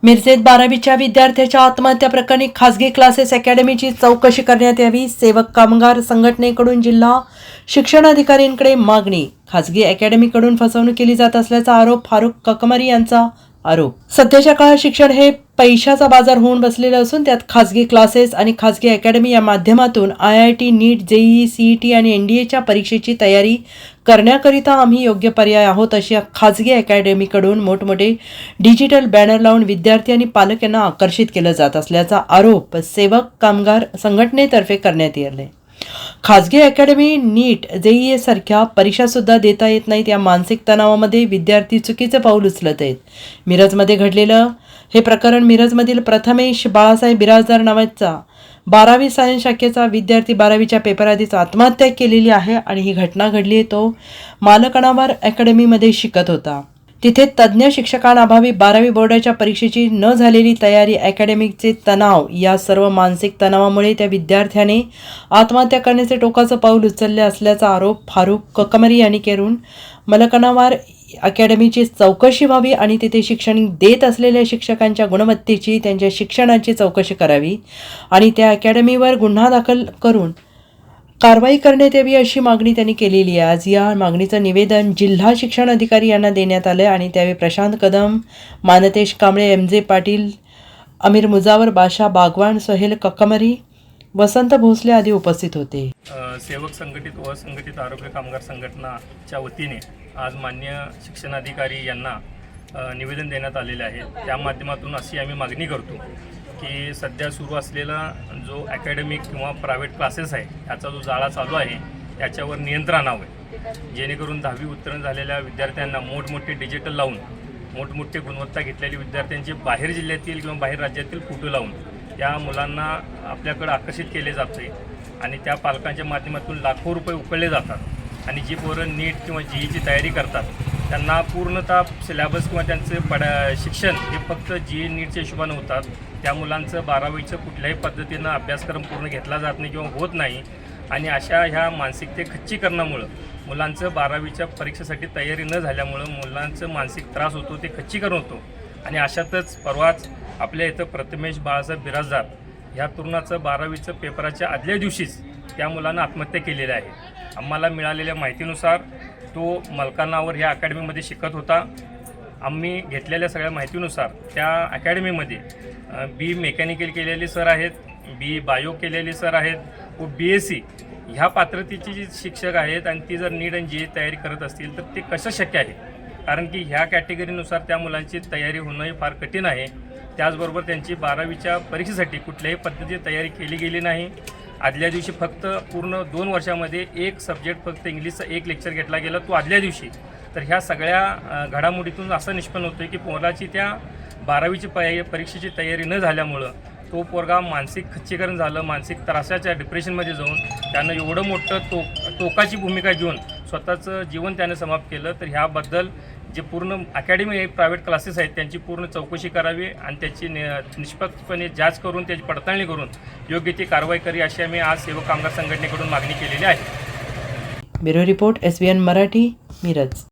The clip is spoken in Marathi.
मिरजेत 12वीच्या विद्यार्थ्याच्या आत्महत्या प्रकरणी खासगी क्लासेस अकॅडमीची चौकशी करण्यात यावी. सेवक कामगार संघटनेकडून जिल्हा शिक्षणाधिकाऱ्यांकडे मागणी. खासगी अकॅडमीकडून फसवणूक केली जात असल्याचा आरोप फारुख ककमरी यांचा आरोप. सध्याच्या काळात शिक्षण हे पैशाचा बाजार होऊन बसलेलं असून त्यात खासगी क्लासेस आणि खासगी अकॅडमी या माध्यमातून IIT, नीट, JEE, CET आणि NDAच्या परीक्षेची तयारी करण्याकरिता आम्ही योग्य पर्याय आहोत अशी खासगी अकॅडमीकडून मोठमोठे डिजिटल बॅनर लावून विद्यार्थी आणि पालक यांना आकर्षित केलं जात असल्याचा आरोप सेवक कामगार संघटनेतर्फे करण्यात आले. खासगी अकॅडमी, नीट, JEE सारख्या परीक्षासुद्धा देता येत नाहीत या मानसिक तणावामध्ये विद्यार्थी चुकीचे पाऊल उचलत आहेत. मिरजमध्ये घडलेलं हे प्रकरण मिरजमधील प्रथमेश बाळासाहेब बिराजदार नावाचा 12वी सायन्स शाखेचा विद्यार्थी 12वीच्या पेपरआधीच आत्महत्या केलेली आहे आणि ही घटना घडली आहे. तो मालकणावर अकॅडमीमध्ये शिकत होता. तिथे तज्ज्ञ शिक्षकांअभावी 12वी बोर्डाच्या परीक्षेची न झालेली तयारी, अकॅडमिकचे तणाव या सर्व मानसिक तणावामुळे त्या विद्यार्थ्याने आत्महत्या करण्याचे टोकाचं पाऊल उचलले असल्याचा आरोप फारुख ककमरी यांनी करून मलकणावर अकॅडमीची चौकशी व्हावी आणि तिथे शिक्षण देत असलेल्या शिक्षकांच्या गुणवत्तेची, त्यांच्या शिक्षणाची चौकशी करावी आणि त्या अकॅडमीवर गुन्हा दाखल करून कारवाई करण्यात यावी अशी मागणी त्यांनी केलेली आहे. आज या मागणीचं निवेदन जिल्हा शिक्षण अधिकारी यांना देण्यात आलं आणि त्यावेळी प्रशांत कदम, मानतेश कांबळे, MJ पाटील, अमीर मुजावर, बाशा बागवान, सोहेल ककमरी, वसंत भोसले आदी उपस्थित होते. सेवक संघटित व असंघटित आरोग्य कामगार संघटनाच्या वतीने आज मान्य शिक्षणाधिकारी यांना निवेदन देण्यात आलेले आहे. त्या माध्यमातून अशी आम्ही मागणी करतो की सध्या सुरू असलेला जो अकॅडमिक किंवा प्रायव्हेट क्लासेस आहे याचा जो जाळा चालू आहे याच्यावर नियंत्रण आणावं, जेणेकरून 10वी उत्तीर्ण झालेल्या विद्यार्थ्यांना मोठमोठे डिजिटल लावून मोठमोठे गुणवत्ता घेतलेल्या विद्यार्थ्यांचे बाहेर जिल्ह्यातील किंवा बाहेर राज्यातील फोटो लावून या मुलांना आपल्याकडे आकर्षित केले जाते आणि त्या पालकांच्या माध्यमातून लाखो रुपये उकळले जातात आणि जी पोरं नीट किंवा JEEची तयारी करतात त्यांना पूर्णतः सिलेबस किंवा त्यांचे शिक्षण हे फक्त JEE नीटच्या हिशोबानं होतात. त्या मुलांचं 12वीचं कुठल्याही पद्धतीनं अभ्यासक्रम पूर्ण घेतला जात नाही किंवा होत नाही आणि अशा ह्या मानसिकते खच्चीकरणामुळं मुलांचं 12वीच्या परीक्षेसाठी तयारी न झाल्यामुळं मुलांचं मानसिक त्रास होतो, ते खच्चीकरण होतो. आणि अशातच परवाच आपल्या इथं प्रथमेश बाळासाहेब बिराजदार ह्या तरुणाचं 12वीचं पेपराच्या आदल्या दिवशीच त्या मुलानं आत्महत्या केलेली आहे. आम्हाला मिळालेल्या माहितीनुसार तो मलकानावर ह्या अकॅडमीमध्ये शिकत होता. आम्ही घेतलेल्या सगळ्या माहितीनुसार त्या अकॅडमीमध्ये B मेकॅनिकल केलेले सर आहेत, B बायो केलेले सर आहेत व BSc ह्या पात्रतेचे जे शिक्षक आहेत आणि ती जर नीट आणि JEE तयारी करत असतील तर ते कसं शक्य आहे, कारण की ह्या कॅटेगरीनुसार त्या मुलांची तयारी होणंही फार कठीण आहे. त्याचबरोबर त्यांची 12वीच्या परीक्षेसाठी कुठल्याही पद्धतीची तयारी केली गेली नाही. आदल्या दिवशी फक्त पूर्ण 2 वर्षामध्ये एक सब्जेक्ट फक्त इंग्लिशचा एक लेक्चर घेतला गेला, तो आदल्या दिवशी. तर ह्या सगळ्या घडामोडीतून असं निष्पन्न होतं की पोराची त्या 12वीची परीक्षेची तयारी न झाल्यामुळं तो पोरगा मानसिक खच्चीकरण झालं, मानसिक त्रासाच्या डिप्रेशनमध्ये जाऊन त्यानं एवढं मोठं टोकाची भूमिका घेऊन स्वतःचं जीवन त्यानं समाप्त केलं. तर ह्याबद्दल जे पूर्ण अकॅडमी प्रायव्हेट क्लासेस आहेत त्यांची पूर्ण चौकशी करावी आणि त्याची निष्पक्षपणे जांच करून त्याची पडताळणी करून योग्य ती कारवाई करावी अशी आम्ही आज सेवक कामगार संघटनेकडून मागणी केलेली आहे. Bureau report, SBN Marathi, Miraj.